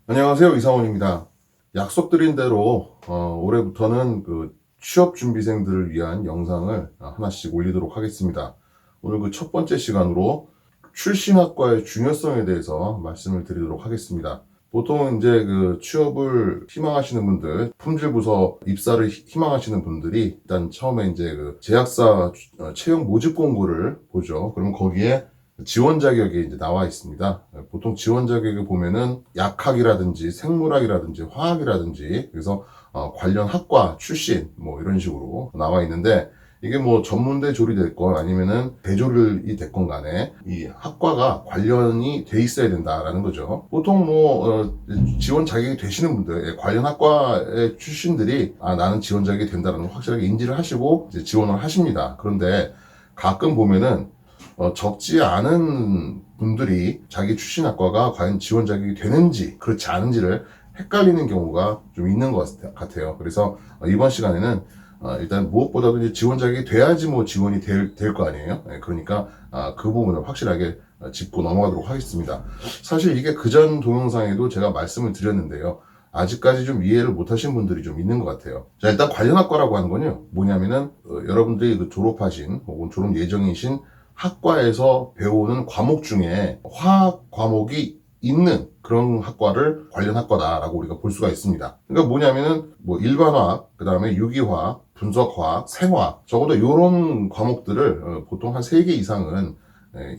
안녕하세요. 이상원입니다. 약속드린 대로 올해부터는 그 취업 준비생들을 위한 영상을 하나씩 올리도록 하겠습니다. 오늘 그 첫 번째 시간으로 출신학과의 중요성에 대해서 말씀을 드리도록 하겠습니다. 보통 이제 그 취업을 희망하시는 분들, 품질부서 입사를 희망하시는 분들이 일단 처음에 이제 그 제약사 채용 모집 공고를 보죠. 그러면 거기에 지원 자격이 이제 나와 있습니다. 보통 지원 자격에 보면은 약학이라든지 생물학이라든지 화학이라든지 그래서 관련 학과 출신 뭐 이런 식으로 나와 있는데, 이게 뭐 전문대 조리 됐건 아니면은 대조리이 됐건 간에 이 학과가 관련이 돼 있어야 된다라는 거죠. 보통 지원 자격이 되시는 분들, 관련 학과의 출신들이 나는 지원 자격이 된다는 걸 확실하게 인지를 하시고 이제 지원을 하십니다. 그런데 가끔 보면은 적지 않은 분들이 자기 출신 학과가 과연 지원 자격이 되는지 그렇지 않은지를 헷갈리는 경우가 좀 있는 것 같아요. 그래서 이번 시간에는 일단 무엇보다도 이제 지원 자격이 돼야지 뭐 지원이 될 거 아니에요. 그러니까 그 부분을 확실하게 짚고 넘어가도록 하겠습니다. 사실 이게 그전 동영상에도 제가 말씀을 드렸는데요. 아직까지 좀 이해를 못 하신 분들이 좀 있는 것 같아요. 자, 일단 관련 학과라고 하는 건요, 뭐냐면은 여러분들이 그 졸업하신 혹은 졸업 예정이신 학과에서 배우는 과목 중에 화학 과목이 있는 그런 학과를 관련 학과다라고 우리가 볼 수가 있습니다. 그러니까 뭐냐면은 뭐 일반화학, 그 다음에 유기화학, 분석화학, 생화학, 적어도 이런 과목들을 보통 한 3개 이상은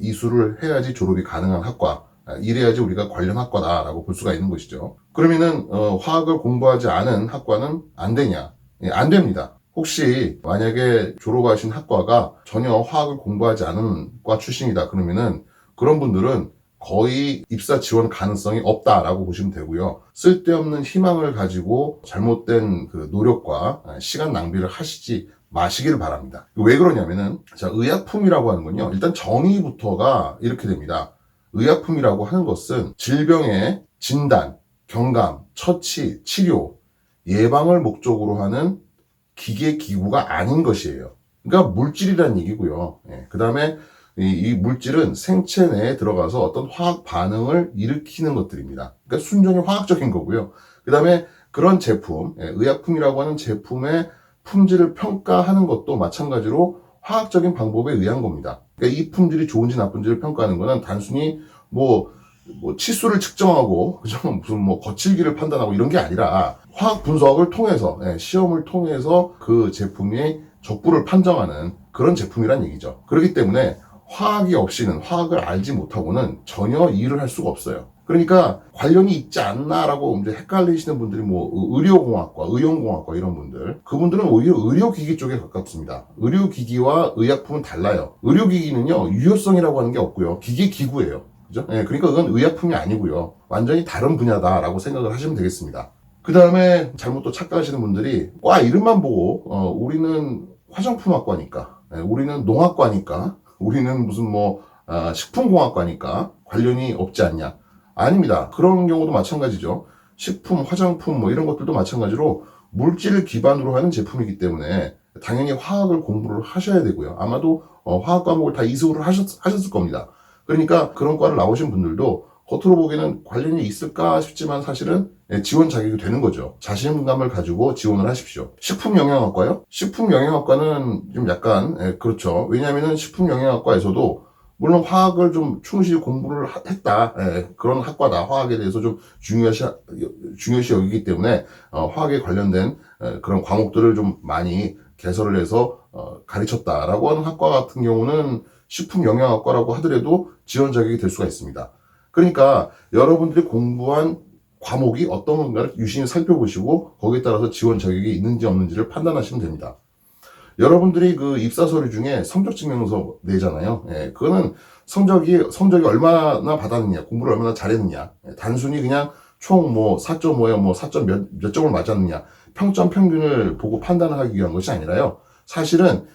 이수를 해야지 졸업이 가능한 학과, 이래야지 우리가 관련 학과다라고 볼 수가 있는 것이죠. 그러면은 화학을 공부하지 않은 학과는 안 되냐? 안 됩니다. 혹시 만약에 졸업하신 학과가 전혀 화학을 공부하지 않은 과 출신이다 그러면은 그런 분들은 거의 입사 지원 가능성이 없다라고 보시면 되고요. 쓸데없는 희망을 가지고 잘못된 그 노력과 시간 낭비를 하시지 마시길 바랍니다. 왜 그러냐면은, 자, 의약품이라고 하는 건요, 일단 정의부터가 이렇게 됩니다. 의약품이라고 하는 것은 질병의 진단, 경감, 처치, 치료, 예방을 목적으로 하는 기계 기구가 아닌 것이에요. 그러니까 물질이라는 얘기고요. 그 다음에 이 물질은 생체 내에 들어가서 어떤 화학 반응을 일으키는 것들입니다. 그러니까 순전히 화학적인 거고요. 그 다음에 그런 제품, 의약품이라고 하는 제품의 품질을 평가하는 것도 마찬가지로 화학적인 방법에 의한 겁니다. 그러니까 이 품질이 좋은지 나쁜지를 평가하는 것은 단순히 치수를 측정하고, 그죠? 무슨 거칠기를 판단하고 이런 게 아니라 화학 분석을 통해서, 시험을 통해서 그 제품이 적부를 판정하는 그런 제품이란 얘기죠. 그렇기 때문에 화학이 없이는, 화학을 알지 못하고는 전혀 일을 할 수가 없어요. 그러니까 관련이 있지 않나라고 이제 헷갈리시는 분들이 의료공학과, 의용공학과 이런 분들, 그분들은 오히려 의료기기 쪽에 가깝습니다. 의료기기와 의약품은 달라요. 의료기기는요, 유효성이라고 하는 게 없고요. 기계 기구예요. 그죠? 그러니까 그건 의약품이 아니고요. 완전히 다른 분야다라고 생각을 하시면 되겠습니다. 그 다음에 잘못 또 착각하시는 분들이 과 이름만 보고 우리는 화장품학과니까, 우리는 농학과니까, 우리는 무슨 식품공학과니까 관련이 없지 않냐. 아닙니다. 그런 경우도 마찬가지죠. 식품, 화장품 이런 것들도 마찬가지로 물질을 기반으로 하는 제품이기 때문에 당연히 화학을 공부를 하셔야 되고요. 아마도 화학 과목을 다 이수를 하셨을 겁니다. 그러니까 그런 과를 나오신 분들도 겉으로 보기에는 관련이 있을까 싶지만 사실은 지원 자격이 되는 거죠. 자신감을 가지고 지원을 하십시오. 식품영양학과요? 식품영양학과는 좀 약간, 그렇죠. 왜냐하면 식품영양학과에서도 물론 화학을 좀 충실히 공부를 했다. 그런 학과다. 화학에 대해서 좀 중요시 여기기 때문에 화학에 관련된 그런 과목들을 좀 많이 개설을 해서 가르쳤다라고 하는 학과 같은 경우는 식품영양학과라고 하더라도 지원 자격이 될 수가 있습니다. 그러니까 여러분들이 공부한 과목이 어떤 건가를 유심히 살펴보시고 거기에 따라서 지원 자격이 있는지 없는지를 판단하시면 됩니다. 여러분들이 그 입사 서류 중에 성적 증명서 내잖아요. 그거는 성적이 얼마나 받았느냐, 공부를 얼마나 잘했느냐, 단순히 그냥 총 4.5에 4점 몇 점을 맞았느냐, 평점 평균을 보고 판단을 하기 위한 것이 아니라요. 사실은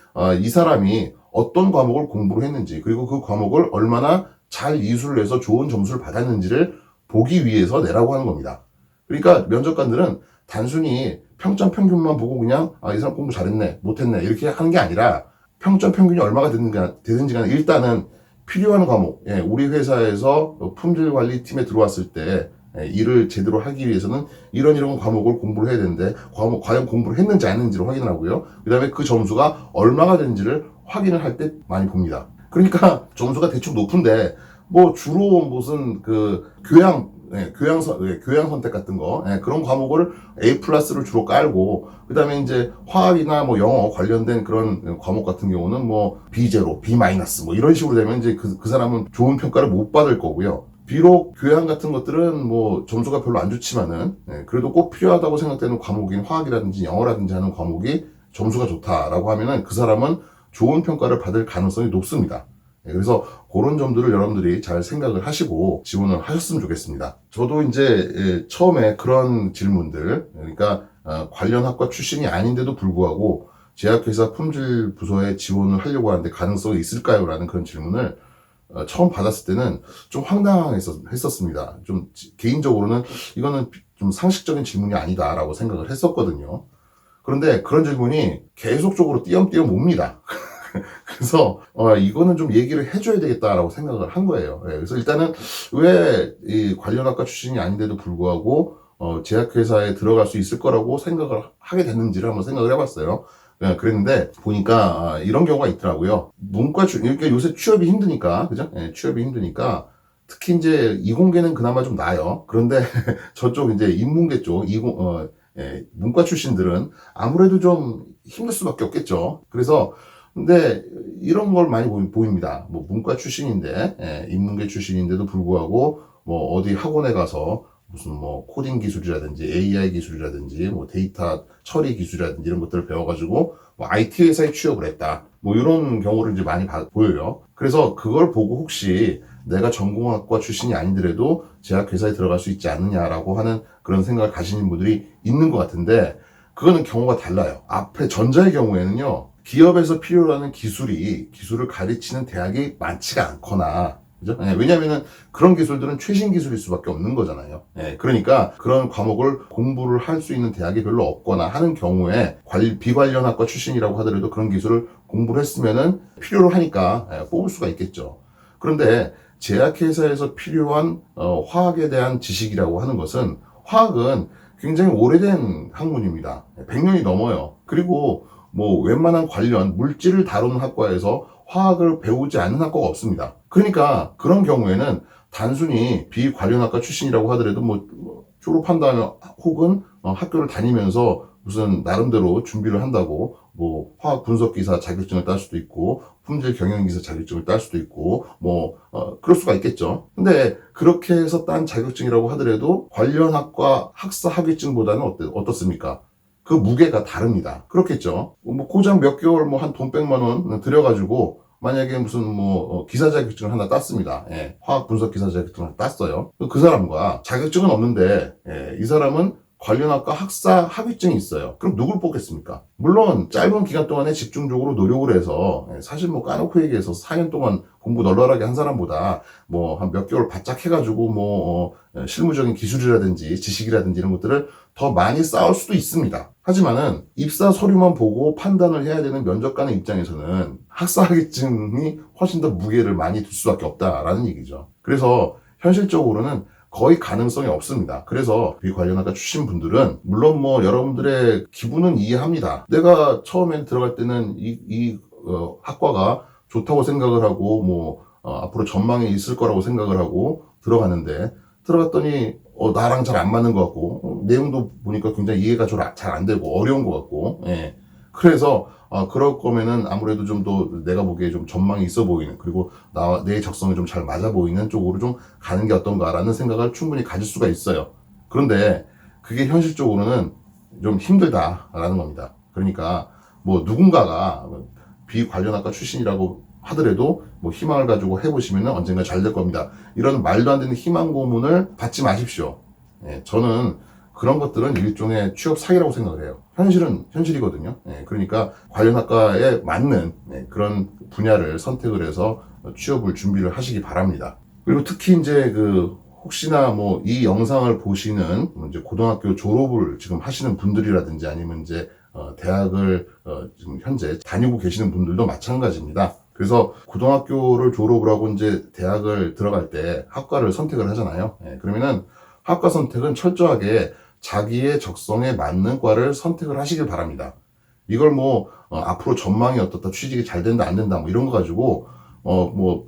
이 사람이 어떤 과목을 공부를 했는지, 그리고 그 과목을 얼마나 잘 이수를 해서 좋은 점수를 받았는지를 보기 위해서 내라고 하는 겁니다. 그러니까 면접관들은 단순히 평점 평균만 보고 그냥 이 사람 공부 잘했네, 못했네 이렇게 하는 게 아니라 평점 평균이 얼마가 되는지 일단은 필요한 과목, 우리 회사에서 품질관리팀에 들어왔을 때 일을 제대로 하기 위해서는 이런 과목을 공부를 해야 되는데 과연 공부를 했는지 안 했는지를 확인을 하고요. 그 다음에 그 점수가 얼마가 되는지를 확인을 할 때 많이 봅니다. 그러니까 점수가 대충 높은데 뭐 주로 무슨 그 교양 선택 같은 거, 그런 과목을 A 플러스를 주로 깔고, 그 다음에 이제 화학이나 뭐 영어 관련된 그런 과목 같은 경우는 뭐 B0, B 마이너스 뭐 이런 식으로 되면 이제 그 사람은 좋은 평가를 못 받을 거고요. 비록 교양 같은 것들은 뭐 점수가 별로 안 좋지만은, 그래도 꼭 필요하다고 생각되는 과목인 화학이라든지 영어라든지 하는 과목이 점수가 좋다라고 하면은 그 사람은 좋은 평가를 받을 가능성이 높습니다. 그래서 그런 점들을 여러분들이 잘 생각을 하시고 지원을 하셨으면 좋겠습니다. 저도 이제 처음에 그런 질문들, 그러니까 관련 학과 출신이 아닌데도 불구하고 제약회사 품질 부서에 지원을 하려고 하는데 가능성이 있을까요? 라는 그런 질문을 처음 받았을 때는 좀 황당했었습니다. 좀 개인적으로는 이거는 좀 상식적인 질문이 아니다라고 생각을 했었거든요. 그런데 그런 질문이 계속적으로 띄엄띄엄 옵니다. 그래서 이거는 좀 얘기를 해줘야 되겠다라고 생각을 한 거예요. 그래서 일단은 왜 이 관련 학과 출신이 아닌데도 불구하고 제약회사에 들어갈 수 있을 거라고 생각을 하게 됐는지를 한번 생각을 해봤어요. 그랬는데 보니까 이런 경우가 있더라고요. 그러니까 요새 취업이 힘드니까, 그죠? 취업이 힘드니까 특히 이제 이공계는 그나마 좀 나아요. 그런데 저쪽 이제 인문계 쪽 문과 출신들은 아무래도 좀 힘들 수밖에 없겠죠. 그래서 근데 이런 걸 많이 보입니다. 뭐 문과 출신인데, 인문계 출신인데도 불구하고 뭐 어디 학원에 가서 무슨 뭐 코딩 기술이라든지 AI 기술이라든지 뭐 데이터 처리 기술이라든지 이런 것들을 배워가지고 뭐 IT 회사에 취업을 했다. 뭐 이런 경우를 이제 많이 보여요. 그래서 그걸 보고 혹시 내가 전공학과 출신이 아니더라도 제약회사에 들어갈 수 있지 않느냐라고 하는 그런 생각을 가지는 분들이 있는 것 같은데 그거는 경우가 달라요. 앞에 전자의 경우에는요. 기업에서 필요로 하는 기술을 가르치는 대학이 많지가 않거나, 그죠? 왜냐면은 그런 기술들은 최신 기술일 수밖에 없는 거잖아요. 그러니까 그런 과목을 공부를 할 수 있는 대학이 별로 없거나 하는 경우에 비관련학과 출신이라고 하더라도 그런 기술을 공부를 했으면은 필요로 하니까 뽑을 수가 있겠죠. 그런데 제약회사에서 필요한 화학에 대한 지식이라고 하는 것은 화학은 굉장히 오래된 학문입니다. 100년이 넘어요. 그리고 뭐 웬만한 관련 물질을 다루는 학과에서 화학을 배우지 않는 학과가 없습니다. 그러니까 그런 경우에는 단순히 비관련학과 출신이라고 하더라도 뭐 졸업한 다음에 혹은 학교를 다니면서 무슨 나름대로 준비를 한다고 뭐 화학 분석기사 자격증을 딸 수도 있고 품질 경영기사 자격증을 딸 수도 있고 뭐 그럴 수가 있겠죠. 근데 그렇게 해서 딴 자격증이라고 하더라도 관련 학과 학사 학위증보다는 어떻습니까? 그 무게가 다릅니다. 그렇겠죠. 뭐 고작 몇 개월 뭐 한 돈 100만 원 들여가지고 만약에 무슨 뭐 기사 자격증을 하나 땄습니다. 화학 분석 기사 자격증을 하나 땄어요. 그 사람과 자격증은 없는데 이 사람은 관련학과 학사 학위증이 있어요. 그럼 누굴 뽑겠습니까? 물론 짧은 기간 동안에 집중적으로 노력을 해서 사실 뭐 까놓고 얘기해서 4년 동안 공부 널널하게 한 사람보다 뭐 한 몇 개월 바짝 해가지고 뭐 실무적인 기술이라든지 지식이라든지 이런 것들을 더 많이 쌓을 수도 있습니다. 하지만은 입사 서류만 보고 판단을 해야 되는 면접관의 입장에서는 학사 학위증이 훨씬 더 무게를 많이 둘 수밖에 없다라는 얘기죠. 그래서 현실적으로는 거의 가능성이 없습니다. 그래서 비관련학과 출신 분들은 물론 뭐 여러분들의 기분은 이해합니다. 내가 처음에 들어갈 때는 이 학과가 좋다고 생각을 하고 뭐 앞으로 전망이 있을 거라고 생각을 하고 들어갔는데 들어갔더니 나랑 잘 안 맞는 것 같고 내용도 보니까 굉장히 이해가 잘 안 되고 어려운 것 같고 그래서 그럴 거면은 아무래도 좀 더 내가 보기에 좀 전망이 있어 보이는 그리고 내 적성에 좀 잘 맞아 보이는 쪽으로 좀 가는 게 어떤가라는 생각을 충분히 가질 수가 있어요. 그런데 그게 현실적으로는 좀 힘들다라는 겁니다. 그러니까 뭐 누군가가 비관련학과 출신이라고 하더라도 뭐 희망을 가지고 해보시면 언젠가 잘 될 겁니다. 이런 말도 안 되는 희망 고문을 받지 마십시오. 저는 그런 것들은 일종의 취업 사기라고 생각을 해요. 현실은 현실이거든요. 그러니까 관련 학과에 맞는 그런 분야를 선택을 해서 취업을 준비를 하시기 바랍니다. 그리고 특히 이제 혹시나 뭐 이 영상을 보시는 이제 고등학교 졸업을 지금 하시는 분들이라든지 아니면 이제 대학을 지금 현재 다니고 계시는 분들도 마찬가지입니다. 그래서 고등학교를 졸업을 하고 이제 대학을 들어갈 때 학과를 선택을 하잖아요. 그러면은 학과 선택은 철저하게 자기의 적성에 맞는 과를 선택을 하시길 바랍니다. 이걸 앞으로 전망이 어떻다, 취직이 잘 된다, 안 된다, 이런 거 가지고,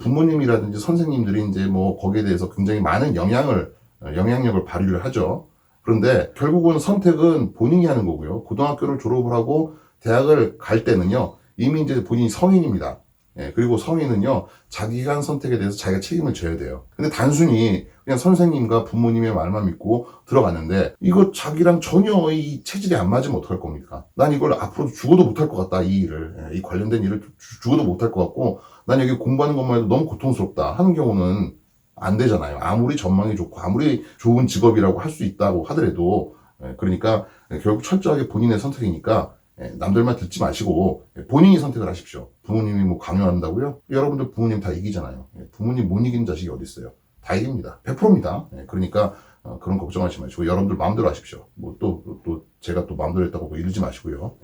부모님이라든지 선생님들이 이제 거기에 대해서 굉장히 많은 영향력을 발휘를 하죠. 그런데 결국은 선택은 본인이 하는 거고요. 고등학교를 졸업을 하고 대학을 갈 때는요, 이미 이제 본인이 성인입니다. 예, 그리고 성인은요, 자기가 한 선택에 대해서 자기가 책임을 져야 돼요. 근데 단순히 그냥 선생님과 부모님의 말만 믿고 들어갔는데, 이거 자기랑 전혀 이 체질이 안 맞으면 어떡할 겁니까? 난 이걸 앞으로 죽어도 못할 것 같다, 이 일을. 이 관련된 일을 죽어도 못할 것 같고, 난 여기 공부하는 것만 해도 너무 고통스럽다 하는 경우는 안 되잖아요. 아무리 전망이 좋고, 아무리 좋은 직업이라고 할 수 있다고 하더라도, 그러니까 결국 철저하게 본인의 선택이니까, 남들만 듣지 마시고 본인이 선택을 하십시오. 부모님이 강요한다고요? 여러분들 부모님 다 이기잖아요. 부모님 못 이기는 자식이 어디 있어요? 다 이깁니다. 100%입니다. 그러니까 그런 걱정하지 마시고 여러분들 마음대로 하십시오. 또 제가 또 마음대로 했다고 이러지 마시고요.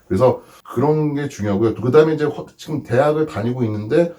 그래서 그런 게 중요하고요. 그 다음에 이제 지금 대학을 다니고 있는데,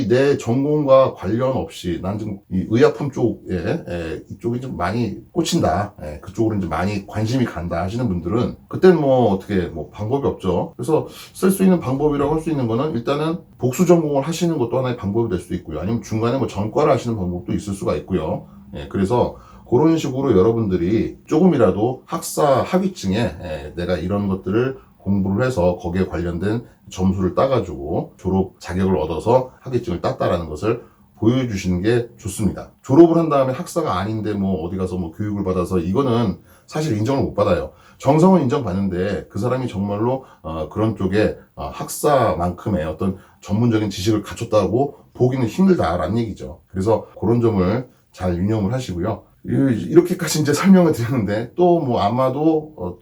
내 전공과 관련 없이, 난 지금 이 의약품 쪽에, 이쪽이 좀 많이 꽂힌다. 그쪽으로 이제 많이 관심이 간다 하시는 분들은, 그때는 어떻게, 방법이 없죠. 그래서 쓸 수 있는 방법이라고 할 수 있는 거는 일단은 복수 전공을 하시는 것도 하나의 방법이 될 수도 있고요. 아니면 중간에 전과를 하시는 방법도 있을 수가 있고요. 그래서 그런 식으로 여러분들이 조금이라도 학위증에 내가 이런 것들을 공부를 해서 거기에 관련된 점수를 따가지고 졸업 자격을 얻어서 학위증을 땄다라는 것을 보여주시는 게 좋습니다. 졸업을 한 다음에 학사가 아닌데 어디 가서 교육을 받아서 이거는 사실 인정을 못 받아요. 정성은 인정받는데 그 사람이 정말로 그런 쪽에 학사만큼의 어떤 전문적인 지식을 갖췄다고 보기는 힘들다라는 얘기죠. 그래서 그런 점을 잘 유념을 하시고요. 이렇게까지 이제 설명을 드렸는데 또 아마도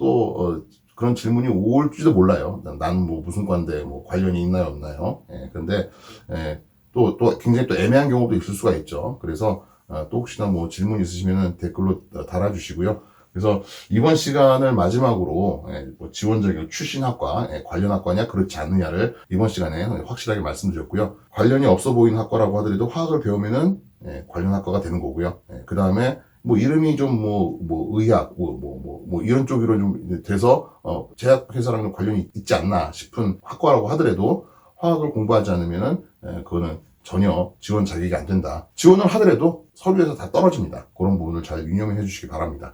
그런 질문이 올지도 몰라요. 난 무슨 과인데 관련이 있나요, 없나요? 그런데 또 굉장히 또 애매한 경우도 있을 수가 있죠. 그래서 또 혹시나 질문 있으시면 댓글로 달아주시고요. 그래서 이번 시간을 마지막으로 지원자격 출신 학과, 관련 학과냐 그렇지 않느냐를 이번 시간에 확실하게 말씀드렸고요. 관련이 없어 보이는 학과라고 하더라도 화학을 배우면은 관련 학과가 되는 거고요. 그 다음에 이름이 좀 의학 이런 쪽으로 좀 돼서 제약회사랑 관련이 있지 않나 싶은 학과라고 하더라도 화학을 공부하지 않으면은 그거는 전혀 지원 자격이 안 된다. 지원을 하더라도 서류에서 다 떨어집니다. 그런 부분을 잘 유념해 주시기 바랍니다.